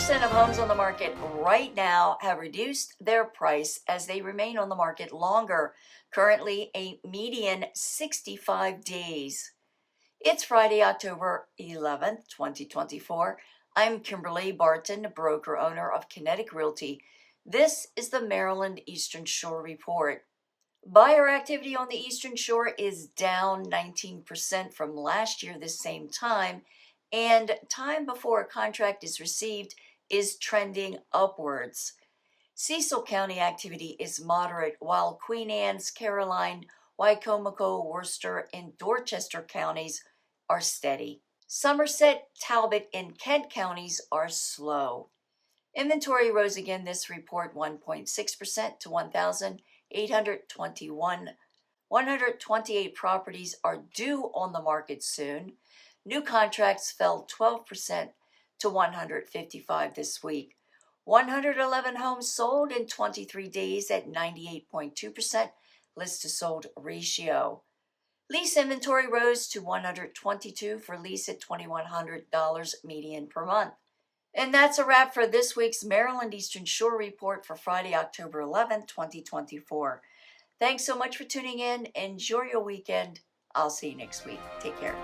80% of homes on the market right now have reduced their price as they remain on the market longer, currently a median 65 days. It's Friday, October 11th, 2024. I'm Kimberly, Barton, broker owner of Kinetic Realty. This is the Maryland Eastern Shore Report. Buyer activity on the Eastern Shore is down 19% from last year this same time, and time before a contract is received is trending upwards. Cecil County activity is moderate, while Queen Anne's, Caroline, Wycomico, Worcester, and Dorchester counties are steady. Somerset, Talbot, and Kent counties are slow. Inventory rose again this report 1.6% to 1,821. 128 properties are due on the market soon. New contracts fell 12% to 155 this week. 111 homes sold in 23 days at 98.2% list to sold ratio. Lease inventory rose to 122 for lease at $2,100 median per month. And that's a wrap for this week's Maryland Eastern Shore Report for Friday, October 11th, 2024. Thanks so much for tuning in. Enjoy your weekend. I'll see you next week. Take care.